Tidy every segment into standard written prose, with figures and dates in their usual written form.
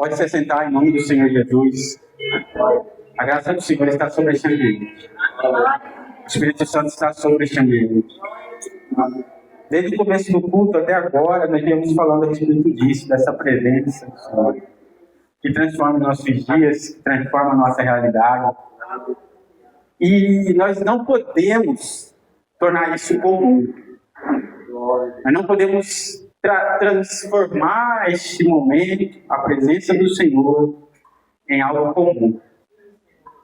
Pode se sentar em nome do Senhor Jesus. A graça do Senhor está sobre este ambiente. O Espírito Santo está sobre este ambiente. Desde o começo do culto até agora, nós viemos falando a respeito disso, dessa presença do Senhor, que transforma nossos dias, que transforma a nossa realidade. E nós não podemos tornar isso comum. Nós não podemos transformar este momento, a presença do Senhor, em algo comum.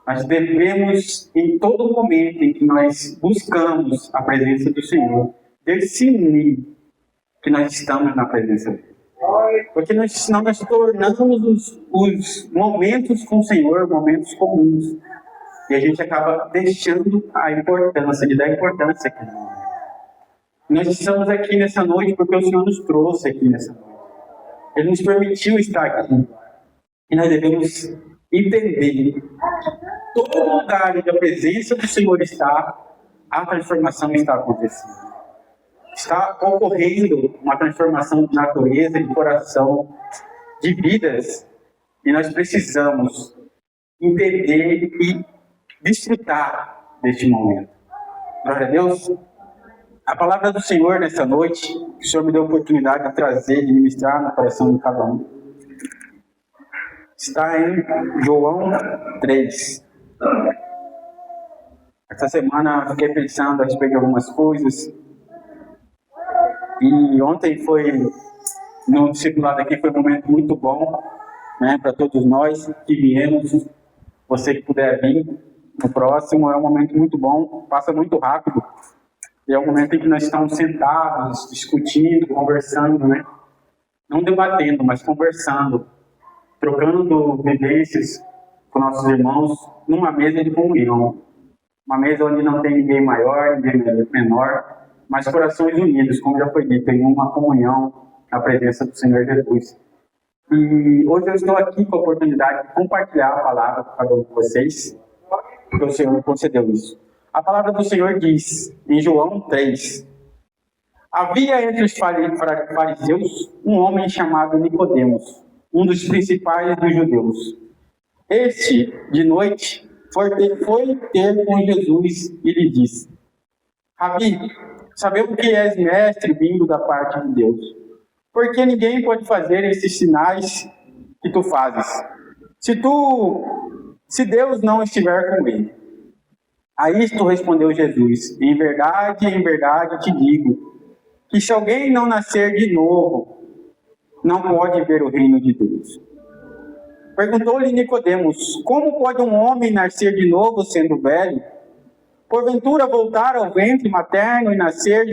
Nós devemos, em todo momento em que nós buscamos a presença do Senhor, definir que nós estamos na presença dele. Porque senão nós tornamos os momentos com o Senhor momentos comuns. E a gente acaba deixando a importância, de dar importância aqui. Nós estamos aqui nessa noite porque o Senhor nos trouxe aqui nessa noite. Ele nos permitiu estar aqui. E nós devemos entender que todo lugar onde a presença do Senhor está, a transformação está acontecendo. Está ocorrendo uma transformação de natureza, de coração, de vidas. E nós precisamos entender e desfrutar deste momento. Glória a Deus. A palavra do Senhor nessa noite, que o Senhor me deu a oportunidade de trazer, de ministrar no coração de cada um, está em João 3. Essa semana eu fiquei pensando a respeito de algumas coisas. E ontem no discipulado aqui, foi um momento muito bom, né, para todos nós que viemos. Você que puder vir no próximo, é um momento muito bom, passa muito rápido. E é um momento em que nós estamos sentados, discutindo, conversando, né? Não debatendo, mas conversando, trocando vivências com nossos irmãos numa mesa de comunhão. Uma mesa onde não tem ninguém maior, ninguém menor, mas corações unidos, como já foi dito, em uma comunhão na presença do Senhor Jesus. E hoje eu estou aqui com a oportunidade de compartilhar a palavra com cada um de vocês, porque o Senhor me concedeu isso. A palavra do Senhor diz, em João 3, havia entre os fariseus um homem chamado Nicodemos, um dos principais dos judeus. Este, de noite, foi ter com Jesus e lhe disse: Rabi, sabemos que és mestre vindo da parte de Deus, porque ninguém pode fazer esses sinais que tu fazes, se Deus não estiver com ele. A isto respondeu Jesus: em verdade te digo, que se alguém não nascer de novo, não pode ver o reino de Deus. Perguntou-lhe Nicodemos: como pode um homem nascer de novo sendo velho? Porventura voltar ao ventre materno e nascer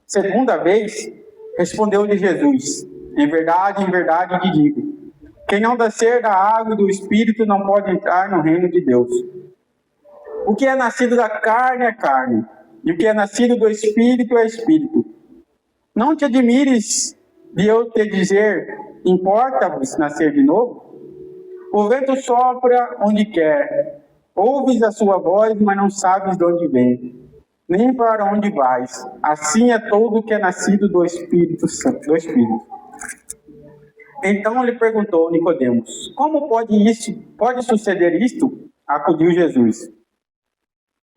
segunda vez? Respondeu-lhe Jesus: em verdade te digo, quem não nascer da água e do Espírito não pode entrar no reino de Deus. O que é nascido da carne é carne, e o que é nascido do Espírito é Espírito. Não te admires de eu te dizer: importa-vos nascer de novo? O vento sopra onde quer, ouves a sua voz, mas não sabes de onde vem, nem para onde vais. Assim é todo o que é nascido do Espírito Santo, do Espírito. Então lhe perguntou Nicodemos: como pode suceder isto? Acudiu Jesus: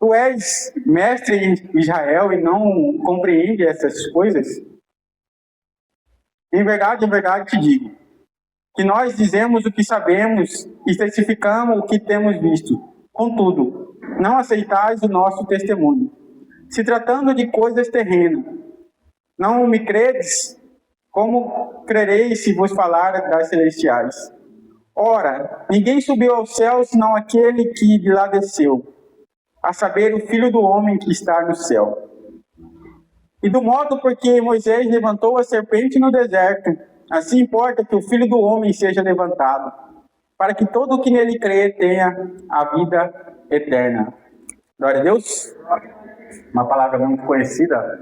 tu és mestre em Israel e não compreende essas coisas? Em verdade te digo, que nós dizemos o que sabemos e testificamos o que temos visto. Contudo, não aceitais o nosso testemunho. Se tratando de coisas terrenas, não me credes? Como crereis se vos falar das celestiais? Ora, ninguém subiu ao céu senão aquele que de lá desceu, a saber, o Filho do Homem que está no céu. E do modo porque Moisés levantou a serpente no deserto, assim importa que o Filho do Homem seja levantado, para que todo o que nele crê tenha a vida eterna. Glória a Deus. Uma palavra muito conhecida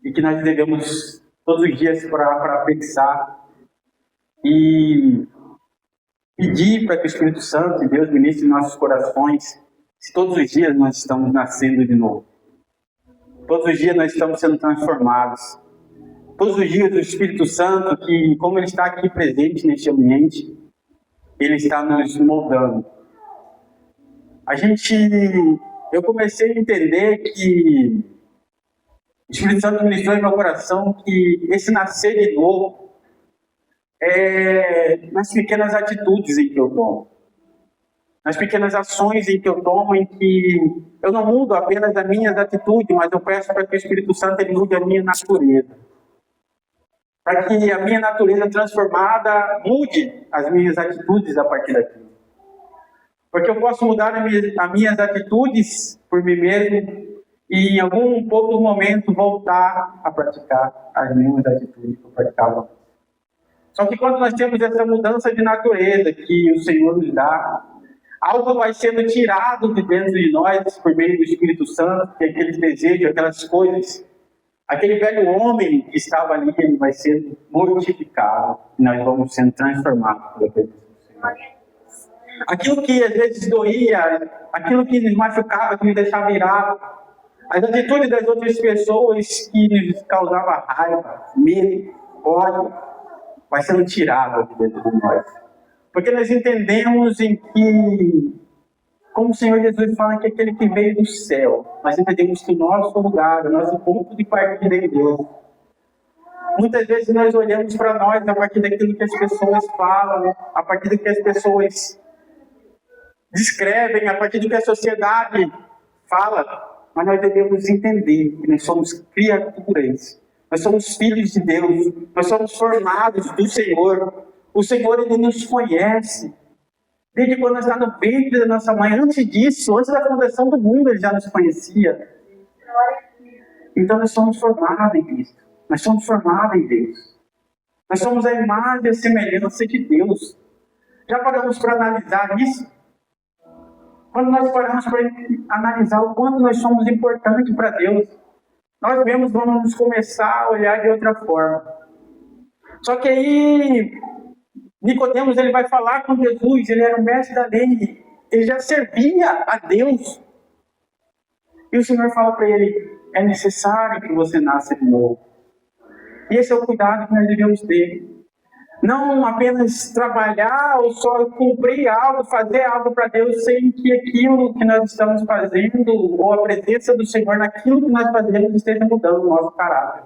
e que nós devemos todos os dias para pensar e pedir para que o Espírito Santo e Deus ministre em nossos corações, se todos os dias nós estamos nascendo de novo. Todos os dias nós estamos sendo transformados. todos os dias o Espírito Santo, que como ele está aqui presente neste ambiente, ele está nos moldando. Eu comecei a entender que o Espírito Santo ministrou em meu coração que esse nascer de novo é nas pequenas atitudes em que eu tomo, nas pequenas ações em que eu tomo, em que eu não mudo apenas as minhas atitudes, mas eu peço para que o Espírito Santo ele mude a minha natureza, para que a minha natureza transformada mude as minhas atitudes a partir daqui. Porque eu posso mudar as minhas atitudes por mim mesmo e em algum pouco momento voltar a praticar as mesmas atitudes que eu praticava. Só que quando nós temos essa mudança de natureza que o Senhor nos dá, algo vai sendo tirado de dentro de nós por meio do Espírito Santo, que é aqueles desejos, aquelas coisas, aquele velho homem que estava ali, ele vai sendo mortificado e nós vamos sendo transformados pela presença do Senhor. Aquilo que às vezes doía, aquilo que nos machucava, que nos deixava irado, as atitudes das outras pessoas que nos causavam raiva, medo, ódio, vai sendo tirado de dentro de nós. Porque nós entendemos em que, como o Senhor Jesus fala que aquele que veio do céu, nós entendemos que o nosso lugar, o nosso ponto de partida é em Deus. Muitas vezes nós olhamos para nós a partir daquilo que as pessoas falam, a partir do que as pessoas descrevem, a partir do que a sociedade fala, mas nós devemos entender que nós somos criaturas, nós somos filhos de Deus, nós somos formados do Senhor. O Senhor, Ele nos conhece. Desde quando nós estamos no ventre da nossa mãe, antes disso, antes da fundação do mundo, Ele já nos conhecia. Então nós somos formados em Cristo, nós somos formados em Deus. Nós somos a imagem e a semelhança de Deus. Já paramos para analisar isso? Quando nós paramos para analisar o quanto nós somos importantes para Deus, nós mesmos vamos começar a olhar de outra forma. Só que aí, Nicodemos ele vai falar com Jesus, ele era o mestre da lei, ele já servia a Deus. E o Senhor fala para ele, é necessário que você nasça de novo. E esse é o cuidado que nós devemos ter. Não apenas trabalhar ou só cumprir algo, fazer algo para Deus, sem que aquilo que nós estamos fazendo, ou a presença do Senhor naquilo que nós fazemos, esteja mudando o nosso caráter.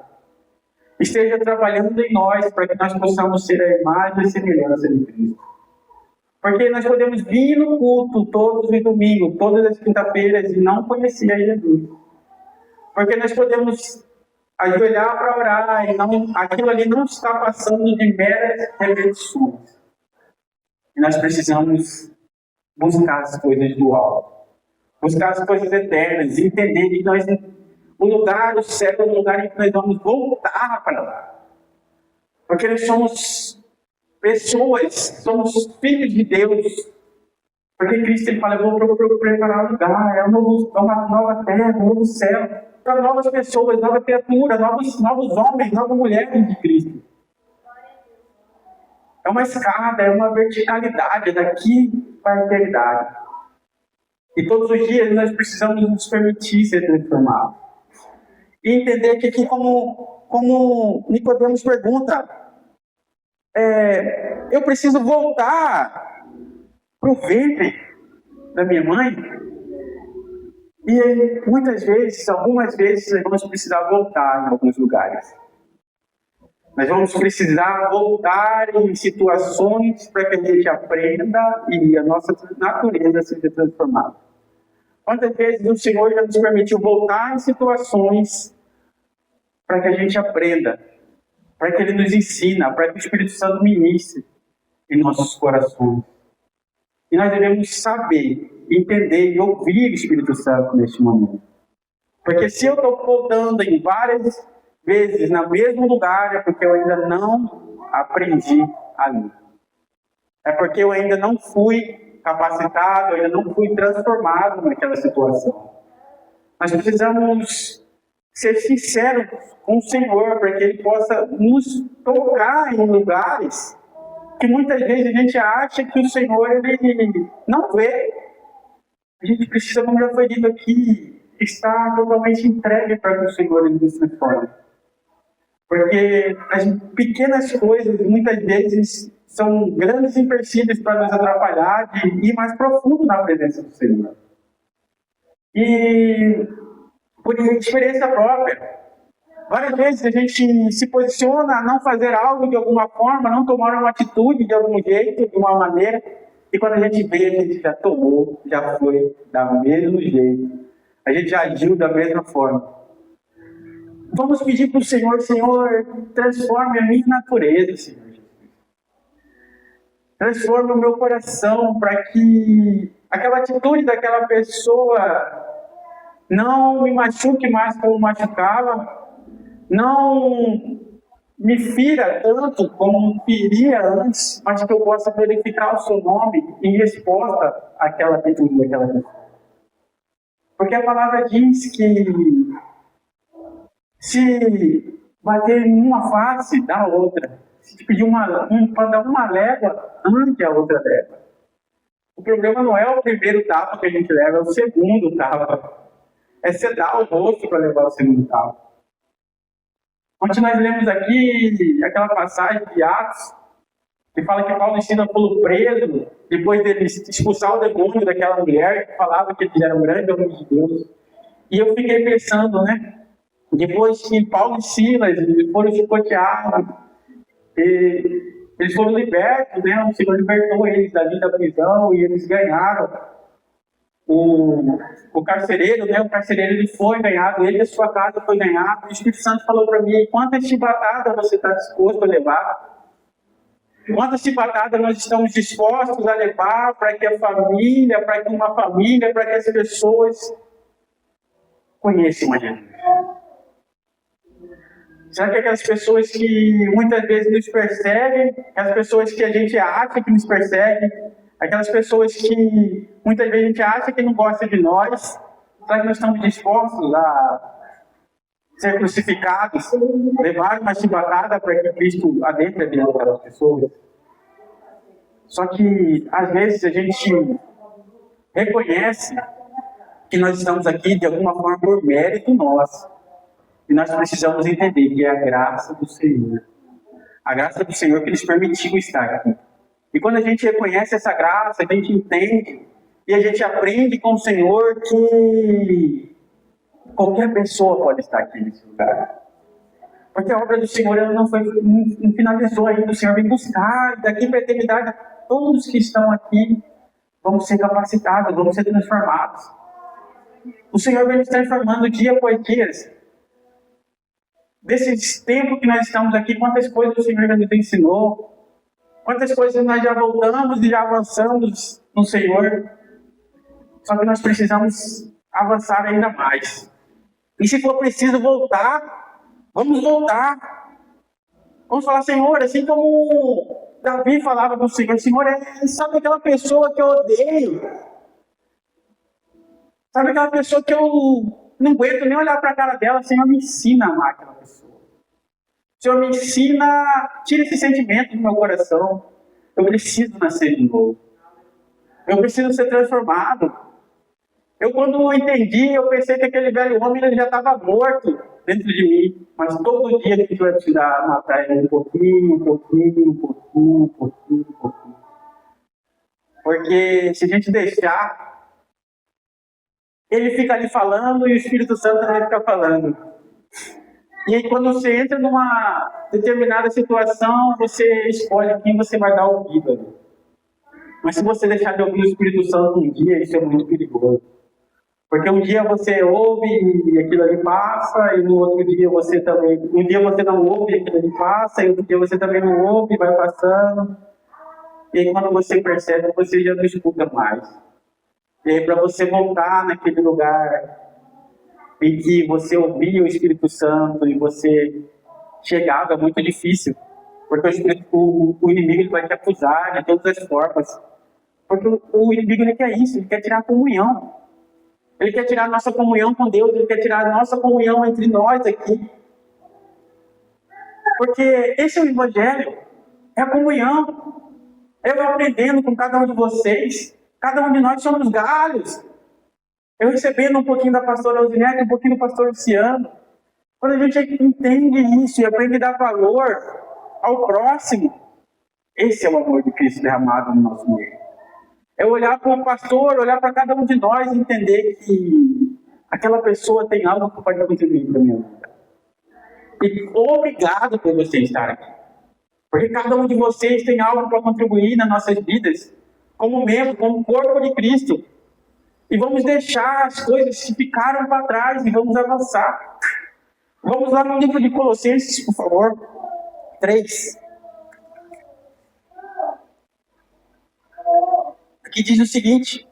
Esteja trabalhando em nós, para que nós possamos ser a imagem e semelhança de Cristo. Porque nós podemos vir no culto todos os domingos, todas as quinta-feiras, e não conhecer a Jesus. Porque nós podemos ajoelhar para orar, e aquilo ali não está passando de meras repetições. E nós precisamos buscar as coisas do alto, buscar as coisas eternas, e entender que o lugar do céu é um lugar em que nós vamos voltar para lá. Porque nós somos pessoas, somos filhos de Deus. Porque Cristo ele fala, eu vou preparar um lugar, é uma nova terra, um novo céu, para novas pessoas, novas criaturas, novos homens, novas mulheres de Cristo. É uma escada, é uma verticalidade daqui para a eternidade. E todos os dias nós precisamos nos permitir ser transformados. E entender que aqui, como Nicodemos pergunta, eu preciso voltar para o ventre da minha mãe? E aí, algumas vezes, nós vamos precisar voltar em alguns lugares. Nós vamos precisar voltar em situações para que a gente aprenda e a nossa natureza seja transformada. Quantas vezes o Senhor já nos permitiu voltar em situações para que a gente aprenda, para que Ele nos ensina, para que o Espírito Santo ministre em nossos corações. E nós devemos saber, entender e ouvir o Espírito Santo neste momento. Porque se eu estou voltando em várias vezes no mesmo lugar, é porque eu ainda não aprendi ali. É porque eu ainda não fui capacitado, eu ainda não fui transformado naquela situação. Nós precisamos ser sinceros com o Senhor, para que Ele possa nos tocar em lugares que muitas vezes a gente acha que o Senhor ele não vê. A gente precisa, como já foi dito aqui, estar totalmente entregue para que o Senhor ele nos transforme. Porque as pequenas coisas, muitas vezes, são grandes empecilhos para nos atrapalhar de ir mais profundo na presença do Senhor. E, por experiência própria, várias vezes a gente se posiciona a não fazer algo de alguma forma, não tomar uma atitude de algum jeito, de uma maneira, e quando a gente vê, a gente já tomou, já foi do mesmo jeito. A gente já agiu da mesma forma. Vamos pedir para o Senhor, Senhor, transforme a minha natureza, Senhor Jesus. Transforme o meu coração para que aquela atitude daquela pessoa não me machuque mais como machucava, não me fira tanto como me feria antes, mas que eu possa glorificar o seu nome em resposta àquela atitude daquela pessoa. Porque a palavra diz que se bater em uma face, dá outra. Se te pedir para dar uma légua, ande a outra légua. O problema não é o primeiro tapa que a gente leva, é o segundo tapa. É você dar o rosto para levar o segundo tapa. Ontem nós lemos aqui aquela passagem de Atos, que fala que Paulo ensina Paulo preso, depois dele expulsar o demônio daquela mulher, que falava que eles eram grandes homens de Deus. E eu fiquei pensando, né? Depois que Paulo e Silas foram chicoteados, eles foram libertos, né? O Senhor libertou eles dali da prisão e eles ganharam. O carcereiro, né? O carcereiro ele foi ganhado, ele e a sua casa foi ganhado. O Espírito Santo falou para mim: quantas chibatadas você está disposto a levar? Quantas chibatadas nós estamos dispostos a levar para que a família, para que uma família, para que as pessoas conheçam a gente? Será que aquelas pessoas que muitas vezes nos perseguem, aquelas pessoas que a gente acha que nos perseguem, aquelas pessoas que muitas vezes a gente acha que não gosta de nós, será que nós estamos dispostos a ser crucificados, levar uma chibatada para que Cristo adentre a vida daquelas pessoas? Só que, às vezes, a gente reconhece que nós estamos aqui de alguma forma por mérito nosso. E nós precisamos entender que é a graça do Senhor. A graça do Senhor que nos permitiu estar aqui. E quando a gente reconhece essa graça, a gente entende e a gente aprende com o Senhor que qualquer pessoa pode estar aqui nesse lugar. Porque a obra do Senhor ela não finalizou ainda. O Senhor vem buscar daqui para a eternidade. Todos que estão aqui vão ser capacitados, vão ser transformados. O Senhor vem nos transformando dia após dia. Desses tempos que nós estamos aqui, quantas coisas o Senhor já nos ensinou, quantas coisas nós já voltamos e já avançamos no Senhor. Só que nós precisamos avançar ainda mais. E se for preciso voltar, vamos voltar. Vamos falar: Senhor, assim como Davi falava com o Senhor, Senhor, sabe aquela pessoa que eu odeio? Sabe aquela pessoa que eu não aguento nem olhar para a cara dela? Senhor, me ensina a amar aquela pessoa. Senhor, me ensina, tira esse sentimento do meu coração. Eu preciso nascer de novo. Eu preciso ser transformado. Eu, quando entendi, eu pensei que aquele velho homem ele já estava morto dentro de mim. Mas todo dia a gente vai precisar matar ele um pouquinho, um pouquinho, um pouquinho, um pouquinho, um pouquinho. Porque se a gente deixar, ele fica ali falando e o Espírito Santo vai ficar falando. E aí quando você entra numa determinada situação, você escolhe quem você vai dar ouvido ali. Mas se você deixar de ouvir o Espírito Santo um dia, isso é muito perigoso. Porque um dia você ouve e aquilo ali passa, e no outro dia você também... Um dia você não ouve e aquilo ali passa, e outro dia você também não ouve e vai passando. E aí quando você percebe, você já não escuta mais. E aí para você voltar naquele lugar em que você ouvia o Espírito Santo e você chegava, é muito difícil. Porque o inimigo ele vai te acusar de todas as formas. Porque o inimigo ele quer isso, ele quer tirar a comunhão. Ele quer tirar a nossa comunhão com Deus, ele quer tirar a nossa comunhão entre nós aqui. Porque esse é o Evangelho, é a comunhão. Eu aprendendo com cada um de vocês, cada um de nós somos galhos. Eu recebendo um pouquinho da pastora Alzinete, um pouquinho do pastor Luciano. Quando a gente entende isso e aprende a dar valor ao próximo, esse é o amor de Cristo derramado no nosso meio. É olhar para o pastor, olhar para cada um de nós e entender que aquela pessoa tem algo que pode contribuir para a minha vida. E obrigado por você estar aqui. Porque cada um de vocês tem algo para contribuir nas nossas vidas, como membro, como corpo de Cristo. E vamos deixar as coisas que ficaram para trás e vamos avançar. Vamos lá no livro de Colossenses, por favor. 3. Aqui diz o seguinte: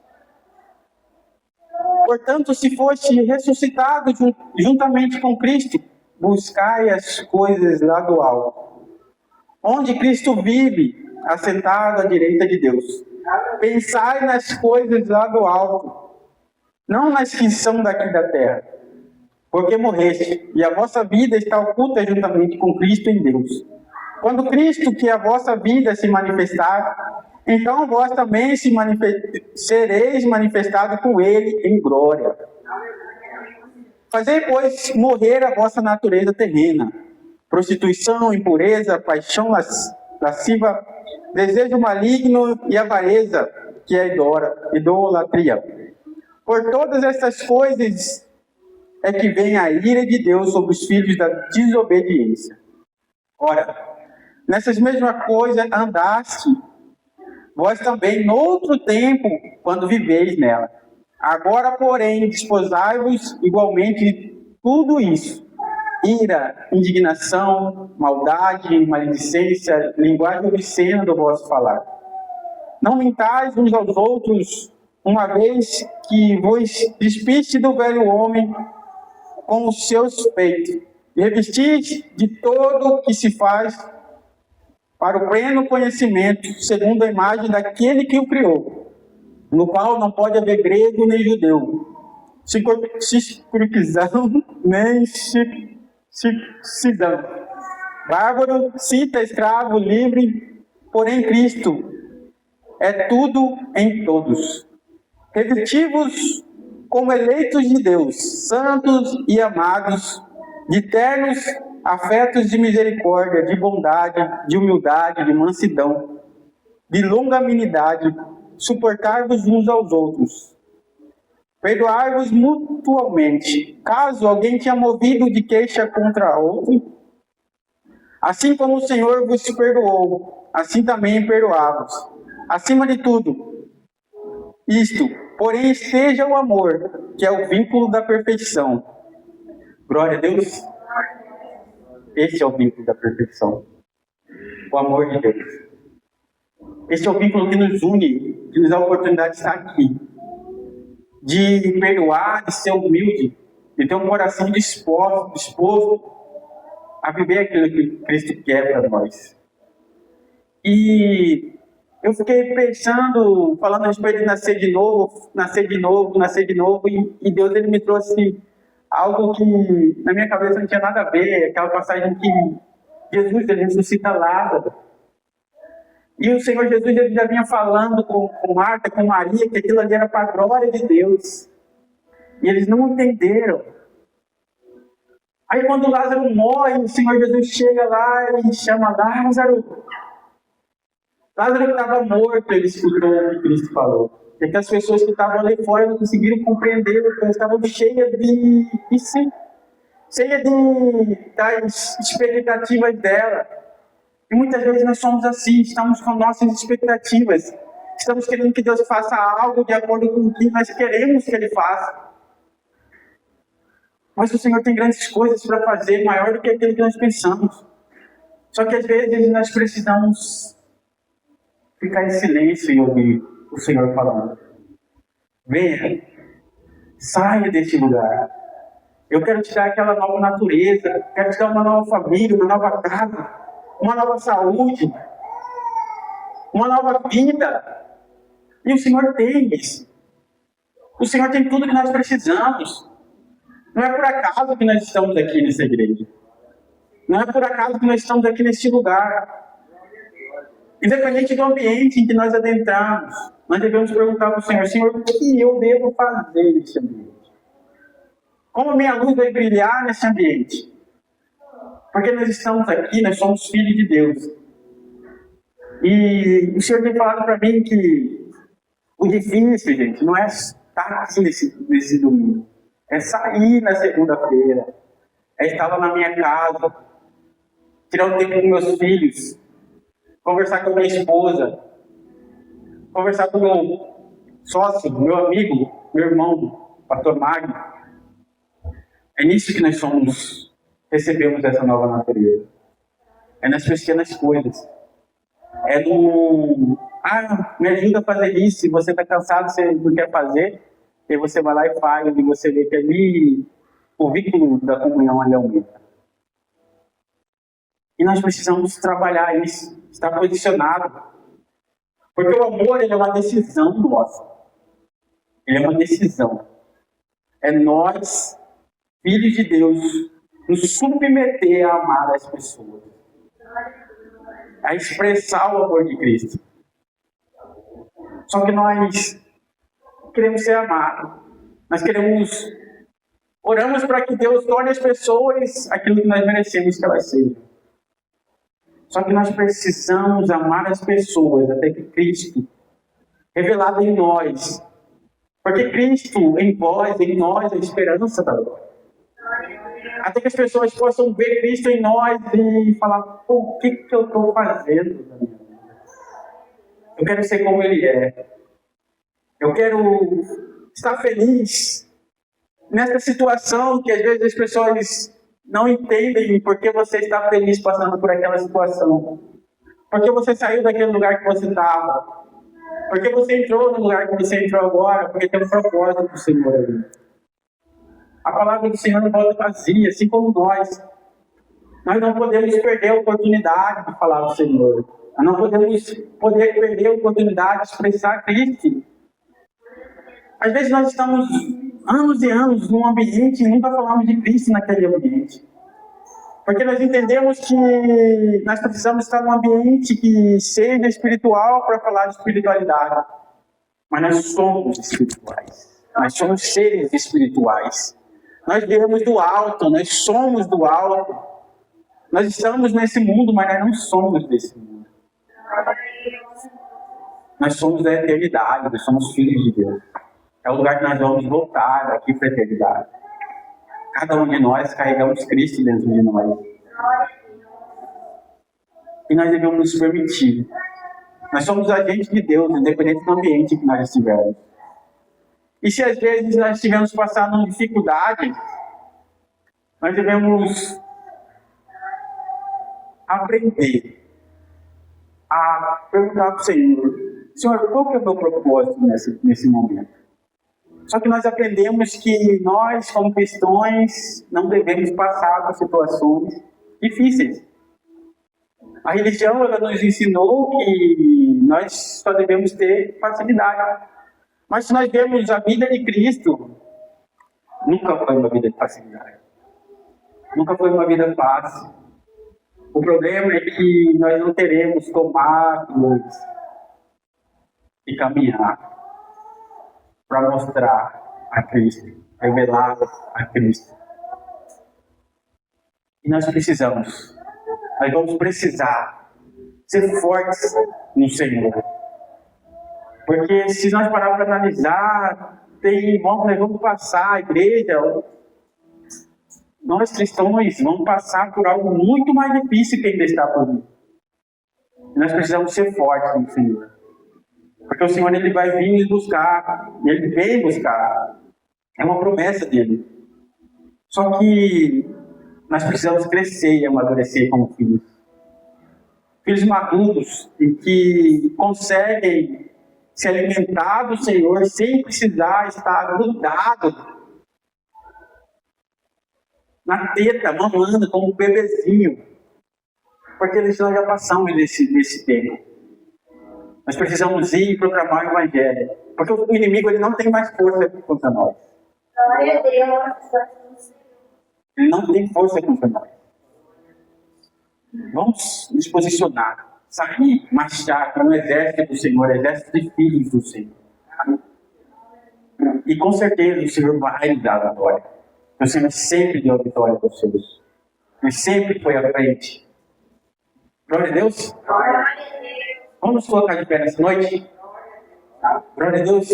portanto, se foste ressuscitado juntamente com Cristo, buscai as coisas lá do alto, onde Cristo vive, assentado à direita de Deus. Pensai nas coisas lá do alto, não nas que são daqui da terra, porque morreste, e a vossa vida está oculta juntamente com Cristo em Deus. Quando Cristo, que é a vossa vida, se manifestar, então vós também sereis manifestados com Ele em glória. Fazei, pois, morrer a vossa natureza terrena: prostituição, impureza, paixão lasciva, desejo maligno e avareza, que é idolatria. Por todas essas coisas é que vem a ira de Deus sobre os filhos da desobediência. Ora, nessas mesmas coisas andaste vós também noutro tempo, quando viveis nela. Agora, porém, desposai-vos igualmente de tudo isso: ira, indignação, maldade, maledicência, linguagem obscena do vosso falar. Não mintais uns aos outros, uma vez que vos despiste do velho homem com os seus feitos, e revestis de todo o que se faz para o pleno conhecimento, segundo a imagem daquele que o criou, no qual não pode haver grego nem judeu, circuncisão nem circuncisão, bárbaro, cita, escravo, livre, porém Cristo é tudo em todos. Revestivos como eleitos de Deus, santos e amados, de ternos afetos de misericórdia, de bondade, de humildade, de mansidão, de longanimidade, suportai-vos uns aos outros. Perdoai-vos mutuamente, caso alguém tenha movido de queixa contra outro. Assim como o Senhor vos perdoou, assim também perdoai-vos. Acima de tudo, isto, porém, esteja o amor, que é o vínculo da perfeição. Glória a Deus. Esse é o vínculo da perfeição. O amor de Deus. Esse é o vínculo que nos une, que nos dá a oportunidade de estar aqui. De perdoar, de ser humilde, de ter um coração disposto a viver aquilo que Cristo quer para nós. E eu fiquei pensando, falando a respeito de nascer de novo, e Deus ele me trouxe algo que na minha cabeça não tinha nada a ver, aquela passagem que Jesus ele ressuscita Lázaro. E o Senhor Jesus ele já vinha falando com Marta, com Maria, que aquilo ali era para a glória de Deus. E eles não entenderam. Aí quando Lázaro morre, o Senhor Jesus chega lá e chama Lázaro. Lázaro que estava morto, ele escutou o que Cristo falou. Porque as pessoas que estavam ali fora não conseguiram compreender, porque elas estavam cheias das expectativas dela. E muitas vezes nós somos assim, estamos com nossas expectativas. Estamos querendo que Deus faça algo de acordo com o que nós queremos que Ele faça. Mas o Senhor tem grandes coisas para fazer, maior do que aquilo que nós pensamos. Só que às vezes nós precisamos ficar em silêncio e ouvir o Senhor falando. Venha, saia deste lugar. Eu quero te dar aquela nova natureza, quero te dar uma nova família, uma nova casa, uma nova saúde, uma nova vida. E o Senhor tem isso. O Senhor tem tudo que nós precisamos. Não é por acaso que nós estamos aqui nessa igreja. Não é por acaso que nós estamos aqui neste lugar. Independente do ambiente em que nós adentramos, nós devemos perguntar para o Senhor: Senhor, o que eu devo fazer nesse ambiente? Como a minha luz vai brilhar nesse ambiente? Porque nós estamos aqui, nós somos filhos de Deus. E o Senhor tem falado para mim que o difícil, gente, não é estar aqui nesse domingo. É sair na segunda-feira. É estar lá na minha casa. Tirar um tempo com meus filhos. Conversar com minha esposa. Conversar com meu sócio, meu amigo, meu irmão, pastor Magno. É nisso que nós recebemos essa nova natureza. É nas pequenas coisas. É no... me ajuda a fazer isso. Se você está cansado, você não quer fazer, e você vai lá e faz, e você vê que ali o vínculo da comunhão ali aumenta. E nós precisamos trabalhar isso, estar posicionado. Porque o amor, ele é uma decisão nossa. Ele é uma decisão. É nós, filhos de Deus, nos submeter a amar as pessoas. A expressar o amor de Cristo. Só que nós queremos ser amados. Nós oramos para que Deus torne as pessoas aquilo que nós merecemos que elas sejam. Só que nós precisamos amar as pessoas até que Cristo, revelado em nós, porque Cristo em vós, em nós, é a esperança da glória. Até que as pessoas possam ver Cristo em nós e falar, o que eu estou fazendo na minha vida? Eu quero ser como Ele é. Eu quero estar feliz nessa situação que às vezes as pessoas não entendem por que você está feliz passando por aquela situação. Por que você saiu daquele lugar que você estava. Por que você entrou no lugar que você entrou agora. Porque tem um propósito do Senhor ali. A palavra do Senhor não volta vazia, assim como nós. Nós não podemos perder a oportunidade de falar do Senhor. Nós não podemos perder a oportunidade de expressar Cristo. Às vezes nós estamos anos e anos num ambiente e nunca falamos de Cristo naquele ambiente. Porque nós entendemos que nós precisamos estar num ambiente que seja espiritual para falar de espiritualidade. Mas nós somos espirituais. Nós somos seres espirituais. Nós viemos do alto, nós somos do alto. Nós estamos nesse mundo, mas nós não somos desse mundo. Nós somos da eternidade, nós somos filhos de Deus. É o lugar que nós vamos voltar aqui para a eternidade. Cada um de nós carregamos Cristo dentro de nós. E nós devemos nos permitir. Nós somos agentes de Deus, independente do ambiente que nós estivermos. E se às vezes nós estivermos passando uma dificuldade, nós devemos aprender a perguntar para o Senhor, Senhor, qual que é o meu propósito nesse momento? Só que nós aprendemos que nós, como cristãos, não devemos passar por situações difíceis. A religião, ela nos ensinou que nós só devemos ter facilidade. Mas se nós vemos a vida de Cristo, nunca foi uma vida de facilidade. Nunca foi uma vida fácil. O problema é que nós não teremos tomar flores e caminhar para mostrar a Cristo, revelar a Cristo. E nós vamos precisar ser fortes no Senhor. Porque se nós pararmos para analisar, nós vamos passar a igreja, nós cristãos vamos passar por algo muito mais difícil que ainda está por vir. Nós precisamos ser fortes no Senhor. Porque o Senhor, Ele vai vir nos buscar. Ele vem buscar. É uma promessa dEle. Só que nós precisamos crescer e amadurecer como filhos. Filhos maduros e que conseguem se alimentar do Senhor sem precisar estar grudado na teta, mamando como um bebezinho. Porque nós já passamos desse tempo. Nós precisamos ir e proclamar o Evangelho. Porque o inimigo, ele não tem mais força contra nós. Glória a Deus. Ele não tem força contra nós. Vamos nos posicionar. Sair, marchar com o exército do Senhor, exército de filhos do Senhor. E com certeza o Senhor vai lhe dar a vitória. O Senhor sempre deu a vitória para os seus. mas sempre foi à frente. Glória a Deus. Glória a Deus. Vamos nos colocar de pé nessa noite? Glória a Deus.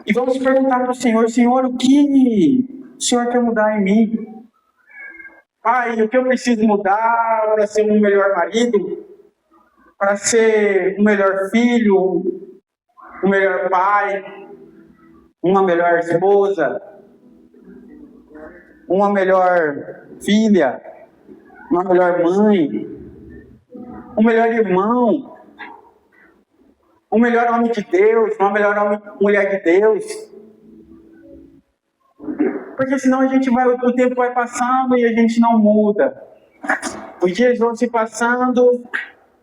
E vamos perguntar para o Senhor: Senhor, o que o Senhor quer mudar em mim? Pai, o que eu preciso mudar para ser um melhor marido? Para ser um melhor filho? Um melhor pai? Uma melhor esposa? Uma melhor filha? Uma melhor mãe? Um melhor irmão? Um melhor homem de Deus? Uma melhor mulher de Deus? Porque senão o tempo vai passando e a gente não muda. Os dias vão se passando,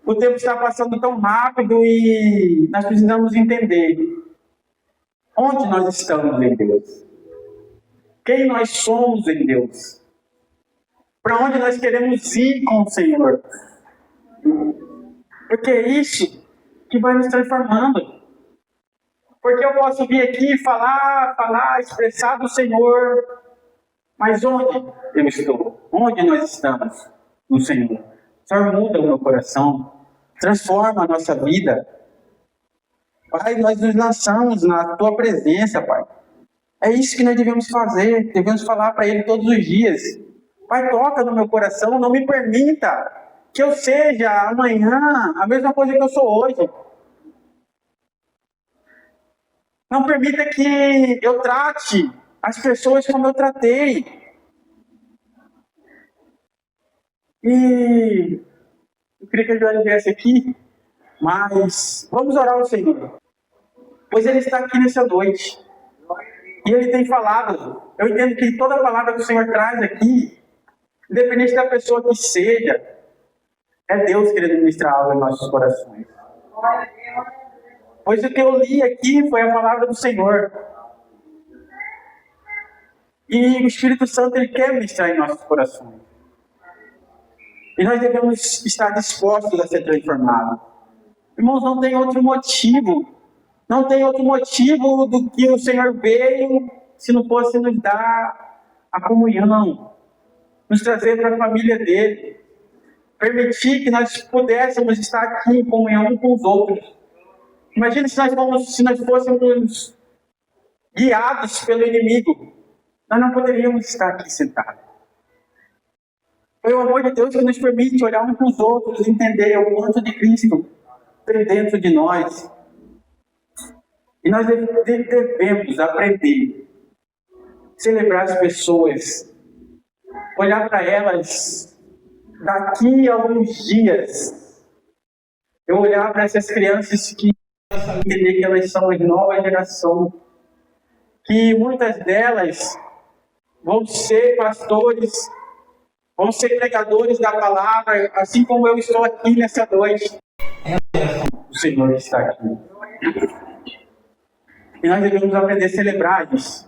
o tempo está passando tão rápido e nós precisamos entender onde nós estamos em Deus. Quem nós somos em Deus. Para onde nós queremos ir com o Senhor. Porque é isso que vai nos transformando. Porque eu posso vir aqui falar, expressar do Senhor, mas onde eu estou? Onde nós estamos no Senhor? O Senhor muda o meu coração, transforma a nossa vida. Pai, nós nos lançamos na Tua presença, Pai. É isso que nós devemos fazer, devemos falar para Ele todos os dias. Pai, toca no meu coração, não me permita que eu seja amanhã a mesma coisa que eu sou hoje. Não permita que eu trate as pessoas como eu tratei. E eu queria que a Joana viesse aqui, mas vamos orar ao Senhor. Pois Ele está aqui nessa noite. E Ele tem falado. Eu entendo que toda palavra que o Senhor traz aqui, independente da pessoa que seja, é Deus querendo ministrar algo em nossos corações. Pois o que eu li aqui foi a palavra do Senhor. E o Espírito Santo, Ele quer ministrar em nossos corações. E nós devemos estar dispostos a ser transformados. Irmãos, não tem outro motivo. Não tem outro motivo do que o Senhor veio, se não fosse nos dar a comunhão. Nos trazer para a família dEle. Permitir que nós pudéssemos estar aqui em comunhão uns com os outros. Imagine se nós fôssemos guiados pelo inimigo. Nós não poderíamos estar aqui sentados. Foi o amor de Deus que nos permite olhar uns para os outros, entender o quanto de Cristo tem dentro de nós. E nós devemos aprender a celebrar as pessoas, olhar para elas daqui a alguns dias. Eu olhar para essas crianças que entender que elas são a nova geração, que muitas delas vão ser pastores, vão ser pregadores da palavra, assim como eu estou aqui nessa noite. O Senhor está aqui. E nós devemos aprender a celebrar isso.